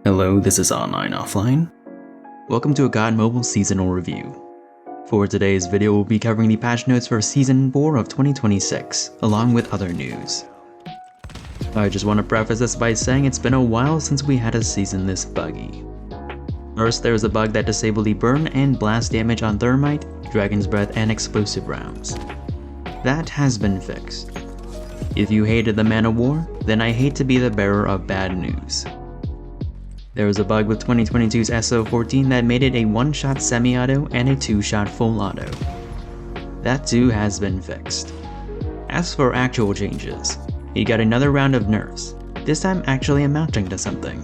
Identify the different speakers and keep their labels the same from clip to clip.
Speaker 1: Hello, this is AnlineOffline. Welcome to a Warzone Mobile seasonal review. For today's video, we'll be covering the patch notes for Season 4 of 2026, along with other news. I just want to preface this by saying it's been a while since we had a season this buggy. First, there was a bug that disabled the burn and blast damage on thermite, dragon's breath, and explosive rounds. That has been fixed. If you hated the Man of War, then I hate to be the bearer of bad news. There was a bug with 2022's SO14 that made it a one-shot semi-auto and a two-shot full auto. That too has been fixed. As for actual changes, you got another round of nerfs, this time actually amounting to something.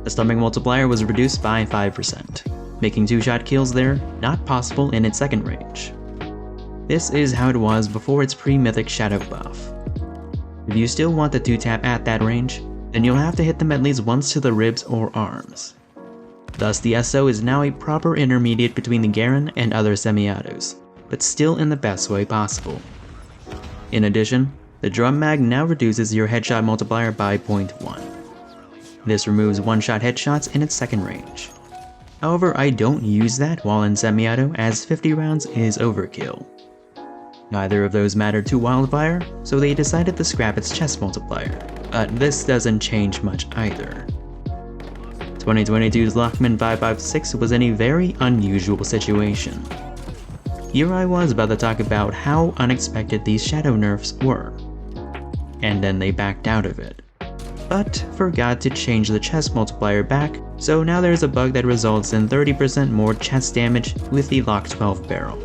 Speaker 1: The stomach multiplier was reduced by 5%, making two-shot kills there not possible in its second range. This is how it was before its pre-mythic shadow buff. If you still want the 2-tap at that range, then you'll have to hit them at least once to the ribs or arms. Thus the SO is now a proper intermediate between the Garen and other semi-autos, but still in the best way possible. In addition, the drum mag now reduces your headshot multiplier by 0.1. This removes one-shot headshots in its second range. However, I don't use that while in semi-auto as 50 rounds is overkill. Neither of those mattered to Wildfire, so they decided to scrap its chest multiplier, but this doesn't change much either. 2022's Lockman 556 was in a very unusual situation. Here I was about to talk about how unexpected these shadow nerfs were, and then they backed out of it, but forgot to change the chest multiplier back, so now there's a bug that results in 30% more chest damage with the Lock 12 barrel,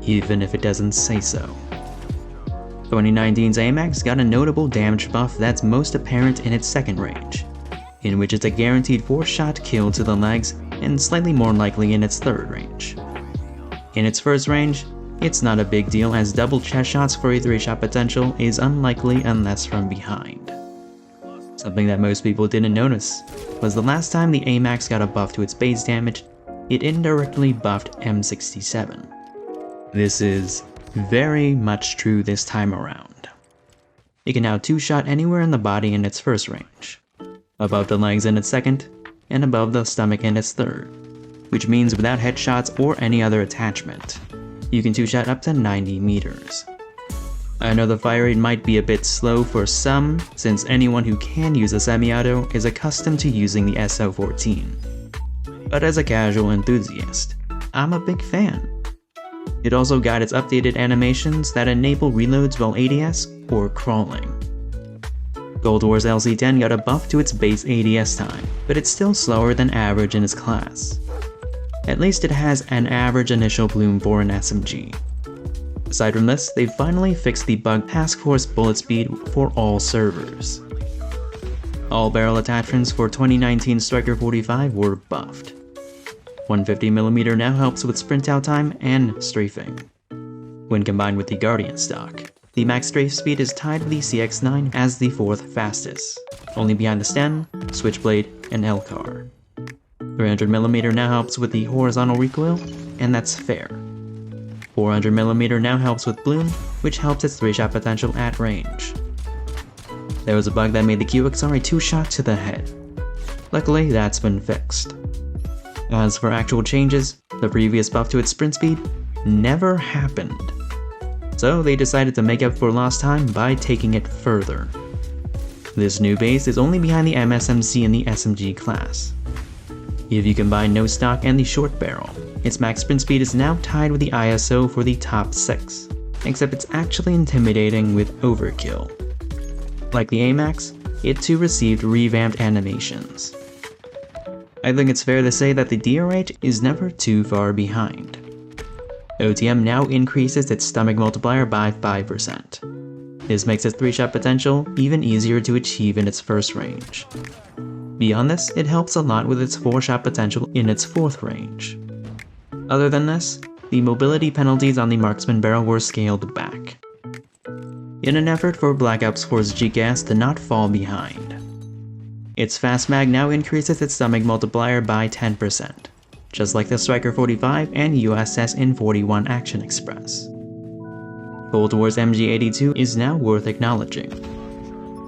Speaker 1: even if it doesn't say so. 2019's AMAX got a notable damage buff that's most apparent in its second range, in which it's a guaranteed 4-shot kill to the legs and slightly more likely in its third range. In its first range, it's not a big deal as double chest shots for a 3-shot potential is unlikely unless from behind. Something that most people didn't notice was the last time the AMAX got a buff to its base damage, it indirectly buffed M67. This is very much true this time around. It can now 2-shot anywhere in the body in its first range, above the legs in its second, and above the stomach in its third, which means without headshots or any other attachment, you can 2-shot up to 90 meters. I know the fire rate might be a bit slow for some, since anyone who can use a semi-auto is accustomed to using the SO14. But as a casual enthusiast, I'm a big fan. It also got its updated animations that enable reloads while ADS or crawling. Gold War's LC10 got a buff to its base ADS time, but it's still slower than average in its class. At least it has an average initial bloom for an SMG. Aside from this, they finally fixed the bug Task Force bullet speed for all servers. All barrel attachments for 2019 Striker 45 were buffed. 150mm now helps with sprint out time and strafing. When combined with the Guardian stock, the max strafe speed is tied with the CX-9 as the 4th fastest, only behind the Sten, Switchblade, and Hellcar. 300mm now helps with the horizontal recoil, and that's fair. 400mm now helps with Bloom, which helps its 3-shot potential at range. There was a bug that made the QXR a 2-shot to the head. Luckily, that's been fixed. As for actual changes, the previous buff to its sprint speed never happened. So they decided to make up for lost time by taking it further. This new base is only behind the MSMC in the SMG class. If you combine no stock and the short barrel, its max sprint speed is now tied with the ISO for the top 6, except it's actually intimidating with overkill. Like the AMAX, it too received revamped animations. I think it's fair to say that the DRH is never too far behind. OTM now increases its stomach multiplier by 5%. This makes its 3-shot potential even easier to achieve in its first range. Beyond this, it helps a lot with its 4-shot potential in its 4th range. Other than this, the mobility penalties on the marksman barrel were scaled back, in an effort for Black Ops 4's GKS to not fall behind. Its fast mag now increases its stomach multiplier by 10%, just like the Striker 45 and USS in 41 Action Express. Cold War's MG82 is now worth acknowledging.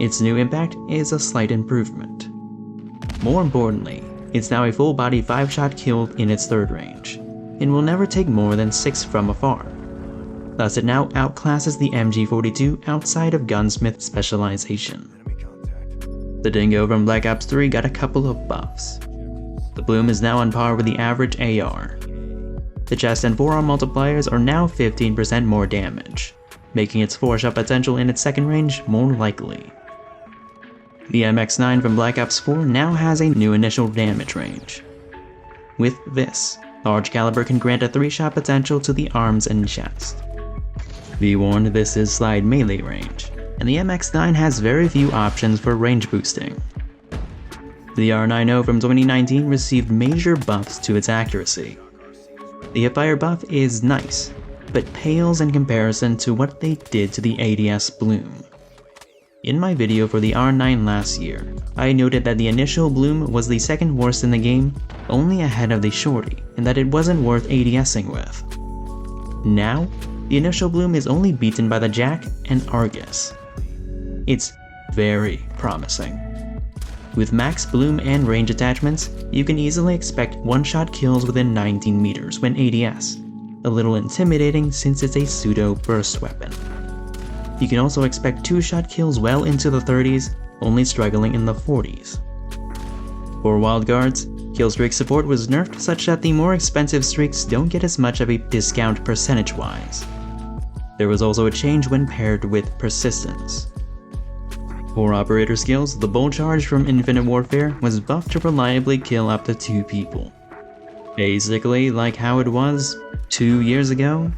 Speaker 1: Its new impact is a slight improvement. More importantly, it's now a full body 5-shot kill in its third range, and will never take more than 6 from afar. Thus it now outclasses the MG42 outside of gunsmith specialization. The Dingo from Black Ops 3 got a couple of buffs. The Bloom is now on par with the average AR. The chest and forearm multipliers are now 15% more damage, making its 4-shot potential in its second range more likely. The MX9 from Black Ops 4 now has a new initial damage range. With this, large caliber can grant a 3-shot potential to the arms and chest. Be warned, this is slide melee range, and the MX9 has very few options for range boosting. The R90 from 2019 received major buffs to its accuracy. The hipfire buff is nice, but pales in comparison to what they did to the ADS Bloom. In my video for the R9 last year, I noted that the initial Bloom was the second worst in the game, only ahead of the Shorty, and that it wasn't worth ADSing with. Now, the initial Bloom is only beaten by the Jack and Argus. It's very promising. With max Bloom and range attachments, you can easily expect 1-shot kills within 19 meters when ADS, a little intimidating since it's a pseudo burst weapon. You can also expect 2-shot kills well into the 30s, only struggling in the 40s. For Wildcards, killstreak support was nerfed such that the more expensive streaks don't get as much of a discount percentage-wise. There was also a change when paired with persistence. For operator skills, the bull charge from Infinite Warfare was buffed to reliably kill up to 2 people. Basically like how it was 2 years ago.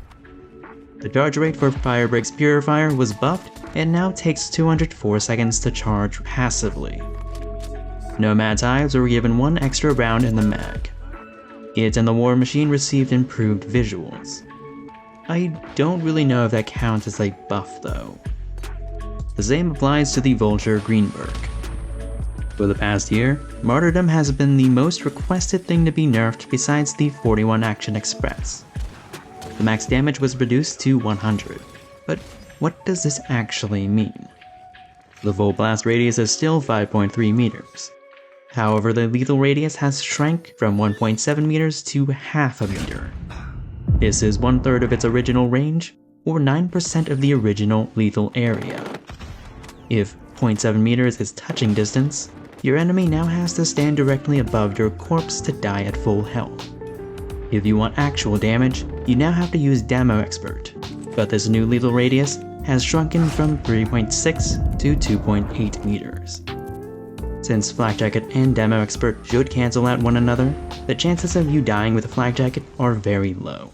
Speaker 1: The charge rate for Firebreak's Purifier was buffed and now takes 204 seconds to charge passively. Nomad Hives were given 1 extra round in the mag. It and the War Machine received improved visuals. I don't really know if that counts as a buff though. The same applies to the Vulture Greenberg. For the past year, Martyrdom has been the most requested thing to be nerfed besides the 41 Action Express. The max damage was reduced to 100, but what does this actually mean? The full blast radius is still 5.3 meters. However, the lethal radius has shrank from 1.7 meters to half a meter. This is 1/3 of its original range, or 9% of the original lethal area. If 0.7 meters is touching distance, your enemy now has to stand directly above your corpse to die at full health. If you want actual damage, you now have to use Demo Expert, but this new lethal radius has shrunken from 3.6 to 2.8 meters. Since Flak Jacket and Demo Expert should cancel out one another, the chances of you dying with a Flak Jacket are very low.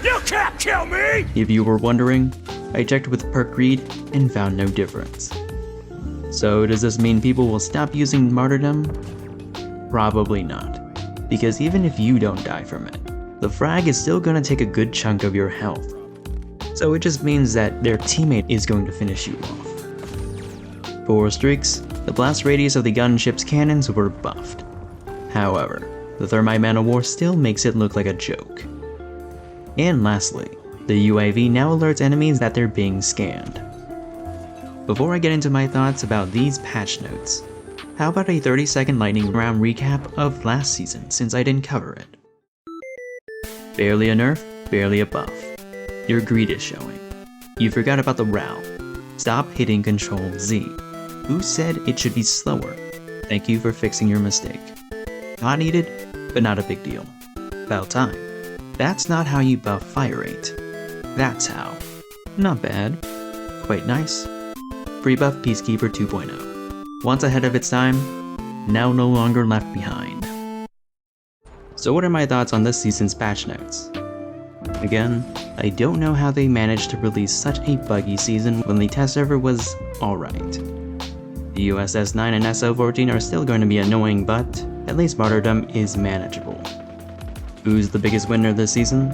Speaker 2: You can't kill me!
Speaker 1: If you were wondering, I checked with Perk Greed and found no difference. So does this mean people will stop using Martyrdom? Probably not, because even if you don't die from it, the frag is still gonna take a good chunk of your health. So it just means that their teammate is going to finish you off. For streaks, the blast radius of the gunship's cannons were buffed. However, the Thermite Man of War still makes it look like a joke. And lastly, the UAV now alerts enemies that they're being scanned. Before I get into my thoughts about these patch notes, how about a 30-second lightning round recap of last season since I didn't cover it? Barely a nerf, barely a buff. Your greed is showing. You forgot about the RAL. Stop hitting Control Z. Who said it should be slower? Thank you for fixing your mistake. Not needed, but not a big deal. About time. That's not how you buff fire rate. That's how. Not bad. Quite nice. Free buff Peacekeeper 2.0. Once ahead of its time, now no longer left behind. So what are my thoughts on this season's patch notes? Again, I don't know how they managed to release such a buggy season when the test server was alright. The USS 9 and SO14 are still going to be annoying, but at least Martyrdom is manageable. Who's the biggest winner this season?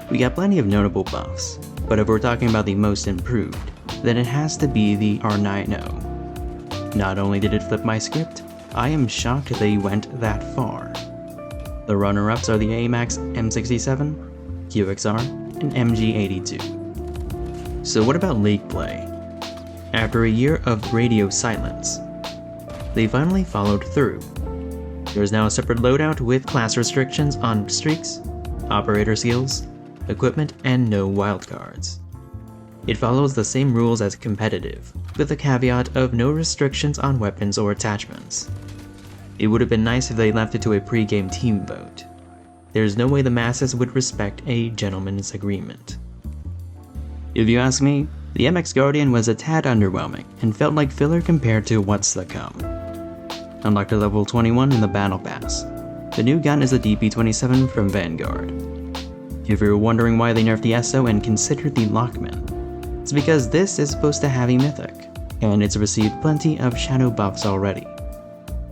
Speaker 1: We got plenty of notable buffs, but if we're talking about the most improved, then it has to be the R90. Not only did it flip my script, I am shocked they went that far. The runner-ups are the AMAX M67, QXR, and MG82. So what about league play? After a year of radio silence, they finally followed through. There is now a separate loadout with class restrictions on streaks, operator skills, equipment, and no wildcards. It follows the same rules as competitive, with the caveat of no restrictions on weapons or attachments. It would have been nice if they left it to a pre-game team vote. There's no way the masses would respect a gentleman's agreement. If you ask me, the MX Guardian was a tad underwhelming and felt like filler compared to what's to come. Unlocked to level 21 in the Battle Pass, the new gun is a DP-27 from Vanguard. If you're wondering why they nerfed the SO and considered the Lockman, it's because this is supposed to have a mythic, and it's received plenty of shadow buffs already.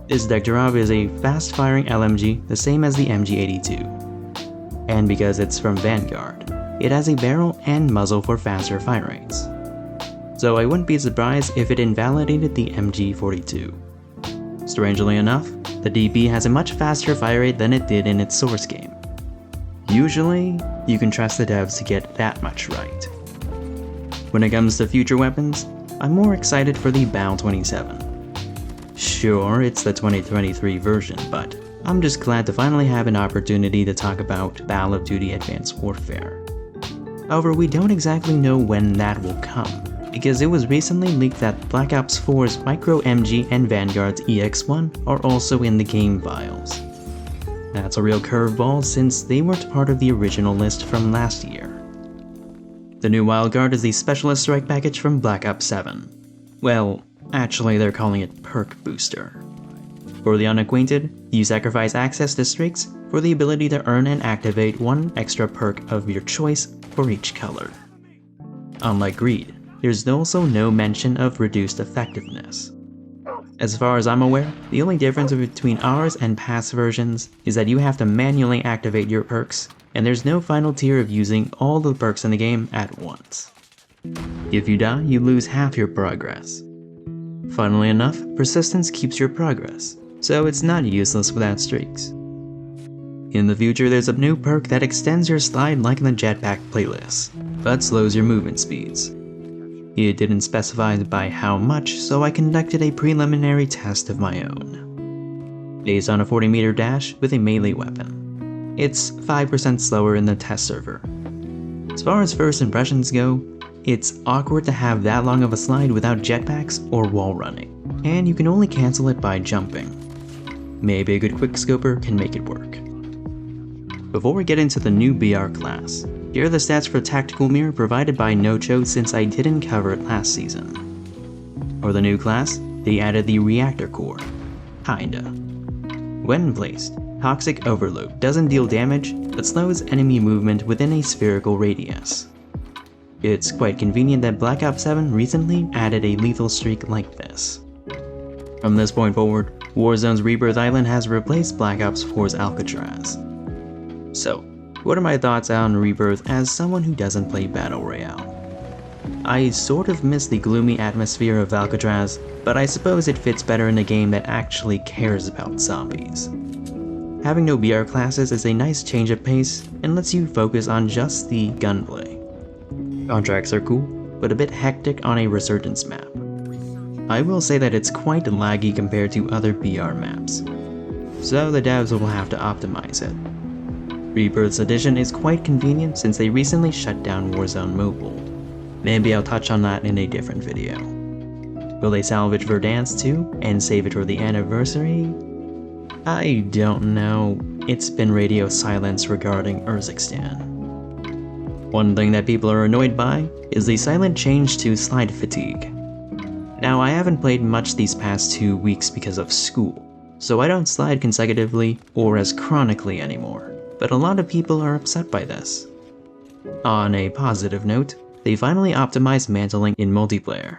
Speaker 1: This Dektarov is a fast-firing LMG, the same as the MG82. And because it's from Vanguard, it has a barrel and muzzle for faster fire rates. So I wouldn't be surprised if it invalidated the MG42. Strangely enough, the DP has a much faster fire rate than it did in its source game. Usually, you can trust the devs to get that much right. When it comes to future weapons, I'm more excited for the BAL-27. Sure, it's the 2023 version, but I'm just glad to finally have an opportunity to talk about Battle of Duty Advanced Warfare. However, we don't exactly know when that will come, because it was recently leaked that Black Ops 4's Micro MG and Vanguard's EX1 are also in the game files. That's a real curveball since they weren't part of the original list from last year. The new Wildcard is the Specialist Strike package from Black Ops 7. Well, actually they're calling it Perk Booster. For the unacquainted, you sacrifice access to streaks for the ability to earn and activate one extra perk of your choice for each color. Unlike Greed, there's also no mention of reduced effectiveness. As far as I'm aware, the only difference between ours and past versions is that you have to manually activate your perks, and there's no final tier of using all the perks in the game at once. If you die, you lose half your progress. Funnily enough, persistence keeps your progress, so it's not useless without streaks. In the future, there's a new perk that extends your slide like in the jetpack playlist, but slows your movement speeds. It didn't specify by how much, so I conducted a preliminary test of my own. Based on a 40-meter dash with a melee weapon. It's 5% slower in the test server. As far as first impressions go, it's awkward to have that long of a slide without jetpacks or wall running, and you can only cancel it by jumping. Maybe a good quickscoper can make it work. Before we get into the new BR class, here are the stats for Tactical Mirror provided by Nocho since I didn't cover it last season. For the new class, they added the Reactor Core. Kinda. When placed, Toxic Overload doesn't deal damage, but slows enemy movement within a spherical radius. It's quite convenient that Black Ops 7 recently added a lethal streak like this. From this point forward, Warzone's Rebirth Island has replaced Black Ops 4's Alcatraz. So, what are my thoughts on Rebirth as someone who doesn't play Battle Royale? I sort of miss the gloomy atmosphere of Alcatraz, but I suppose it fits better in a game that actually cares about zombies. Having no BR classes is a nice change of pace and lets you focus on just the gunplay. Contracts are cool, but a bit hectic on a Resurgence map. I will say that it's quite laggy compared to other BR maps, so the devs will have to optimize it. Rebirth's addition is quite convenient since they recently shut down Warzone Mobile. Maybe I'll touch on that in a different video. Will they salvage Verdansk too, and save it for the anniversary? I don't know. It's been radio silence regarding Urzikstan. One thing that people are annoyed by is the silent change to slide fatigue. Now I haven't played much these past 2 weeks because of school, so I don't slide consecutively or as chronically anymore. But a lot of people are upset by this. On a positive note, they finally optimized mantling in multiplayer.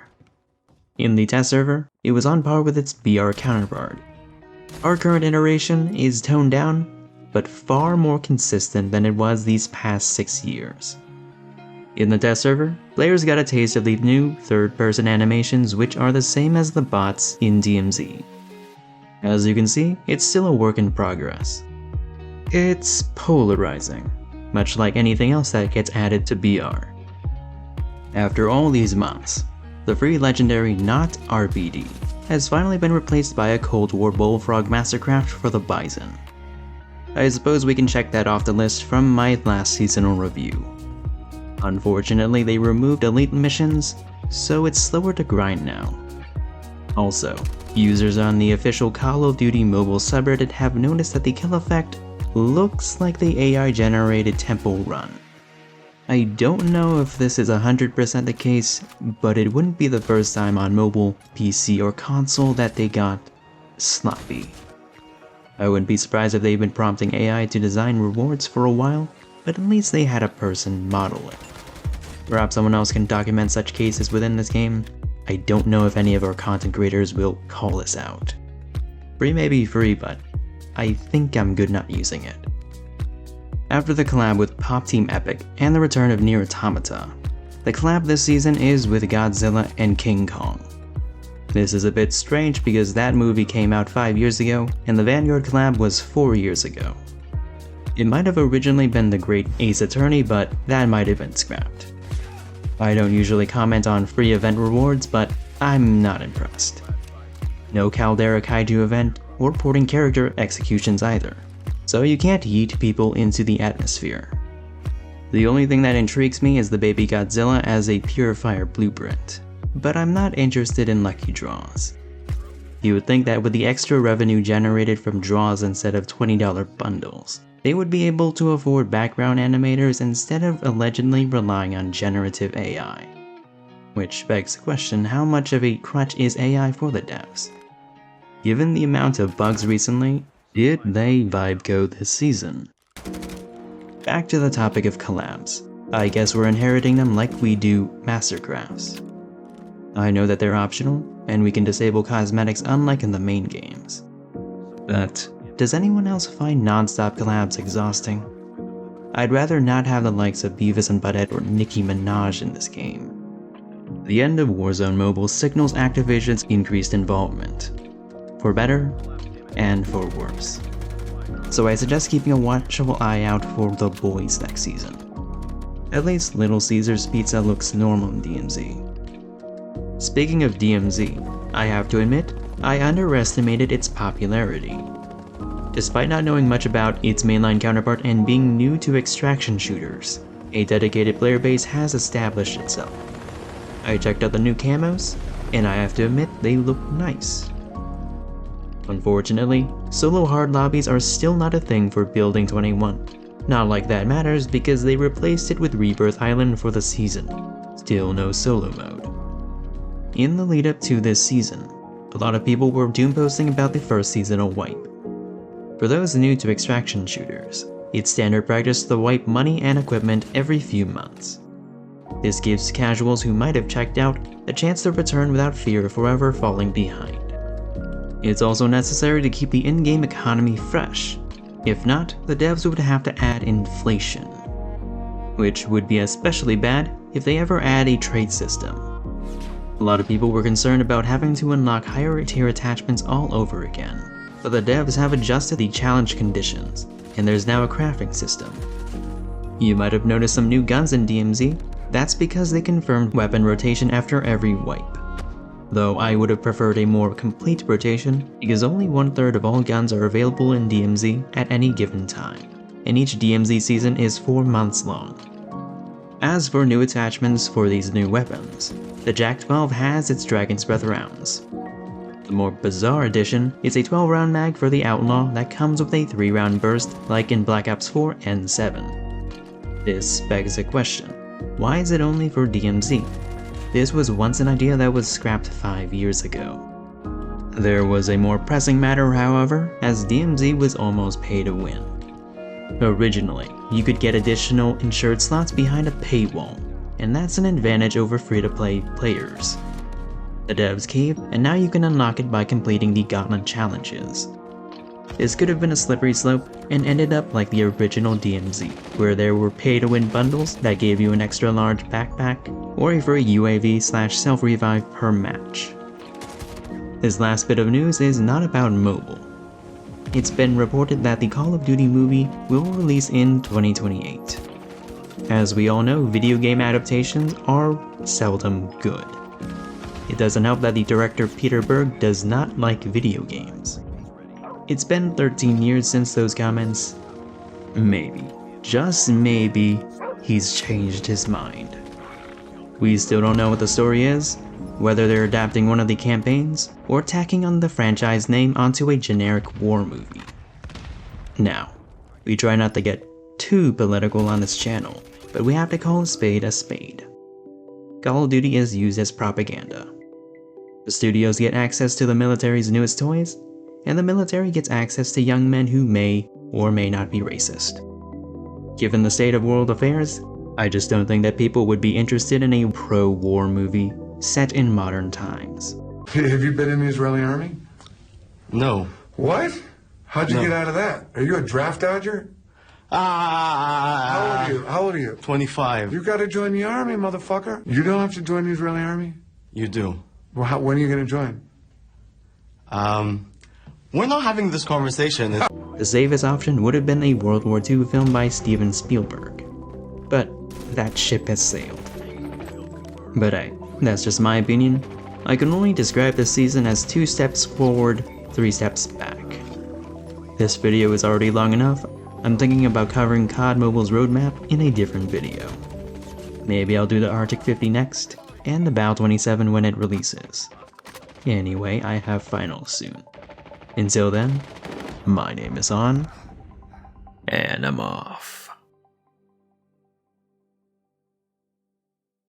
Speaker 1: In the test server, it was on par with its BR counterpart. Our current iteration is toned down, but far more consistent than it was these past 6 years. In the test server, players got a taste of the new third-person animations which are the same as the bots in DMZ. As you can see, it's still a work in progress. It's polarizing, much like anything else that gets added to BR. After all these months, the free legendary Not RBD has finally been replaced by a Cold War Bullfrog Mastercraft for the Bison. I suppose we can check that off the list from my last seasonal review. Unfortunately, they removed elite missions, so it's slower to grind now. Also, users on the official Call of Duty Mobile subreddit have noticed that the kill effect looks like the AI-generated Temple Run. I don't know if this is 100% the case, but it wouldn't be the first time on mobile, PC, or console that they got sloppy. I wouldn't be surprised if they've been prompting AI to design rewards for a while, but at least they had a person model it. Perhaps someone else can document such cases within this game. I don't know if any of our content creators will call this out. Free may be free, but I think I'm good not using it. After the collab with Pop Team Epic and the return of Nier Automata, the collab this season is with Godzilla and King Kong. This is a bit strange because that movie came out 5 years ago and the Vanguard collab was 4 years ago. It might have originally been the Great Ace Attorney, but that might have been scrapped. I don't usually comment on free event rewards, but I'm not impressed. No Caldera Kaiju event or porting character executions either, so you can't yeet people into the atmosphere. The only thing that intrigues me is the baby Godzilla as a Purifier blueprint, but I'm not interested in lucky draws. You would think that with the extra revenue generated from draws instead of $20 bundles, they would be able to afford background animators instead of allegedly relying on generative AI. Which begs the question, how much of a crutch is AI for the devs? Given the amount of bugs recently, did they vibe code this season? Back to the topic of collabs. I guess we're inheriting them like we do Mastercrafts. I know that they're optional, and we can disable cosmetics unlike in the main games. But does anyone else find non-stop collabs exhausting? I'd rather not have the likes of Beavis and Butthead or Nicki Minaj in this game. The end of Warzone Mobile signals Activision's increased involvement, for better and for worse. So I suggest keeping a watchful eye out for the boys next season. At least Little Caesar's Pizza looks normal in DMZ. Speaking of DMZ, I have to admit, I underestimated its popularity. Despite not knowing much about its mainline counterpart and being new to extraction shooters, a dedicated player base has established itself. I checked out the new camos, and I have to admit they look nice. Unfortunately, solo hard lobbies are still not a thing for Building 21. Not like that matters because they replaced it with Rebirth Island for the season. Still no solo mode. In the lead up to this season, a lot of people were doom posting about the first seasonal wipe. For those new to extraction shooters, it's standard practice to wipe money and equipment every few months. This gives casuals who might have checked out the chance to return without fear of forever falling behind. It's also necessary to keep the in-game economy fresh. If not, the devs would have to add inflation, which would be especially bad if they ever add a trade system. A lot of people were concerned about having to unlock higher tier attachments all over again, but the devs have adjusted the challenge conditions, and there's now a crafting system. You might have noticed some new guns in DMZ. That's because they confirmed weapon rotation after every wipe. Though I would have preferred a more complete rotation because only 1/3 of all guns are available in DMZ at any given time, and each DMZ season is 4 months long. As for new attachments for these new weapons, the Jack 12 has its Dragon's Breath rounds. The more bizarre addition is a 12-round mag for the Outlaw that comes with a 3-round burst like in Black Ops 4 and 7. This begs a question, why is it only for DMZ? This was once an idea that was scrapped 5 years ago. There was a more pressing matter, however, as DMZ was almost pay to win. Originally, you could get additional insured slots behind a paywall, and that's an advantage over free-to-play players. The devs caved, and now you can unlock it by completing the gauntlet challenges. This could have been a slippery slope and ended up like the original DMZ, where there were pay-to-win bundles that gave you an extra large backpack or a free UAV/self-revive per match. This last bit of news is not about mobile. It's been reported that the Call of Duty movie will release in 2028. As we all know, video game adaptations are seldom good. It doesn't help that the director Peter Berg does not like video games. It's been 13 years since those comments. Maybe, just maybe, he's changed his mind. We still don't know what the story is, whether they're adapting one of the campaigns, or tacking on the franchise name onto a generic war movie. Now, we try not to get too political on this channel, but we have to call a spade a spade. Call of Duty is used as propaganda. The studios get access to the military's newest toys, and the military gets access to young men who may or may not be racist. Given the state of world affairs, I just don't think that people would be interested in a pro-war movie set in modern times.
Speaker 3: Have you been in the Israeli army?
Speaker 4: No.
Speaker 3: What? How'd you get out of that? Are you a draft dodger? How old are you?
Speaker 4: 25.
Speaker 3: You gotta join the army, motherfucker. You don't have to join the Israeli army?
Speaker 4: You do.
Speaker 3: Well, when are you gonna join?
Speaker 4: We're not having this conversation.
Speaker 1: The safest option would have been a World War II film by Steven Spielberg, but that ship has sailed. But hey, that's just my opinion. I can only describe this season as 2 steps forward, 3 steps back. This video is already long enough. I'm thinking about covering COD Mobile's roadmap in a different video. Maybe I'll do the Arctic 50 next, and the BAL 27 when it releases. Anyway, I have finals soon. Until then, my name is On, and I'm off.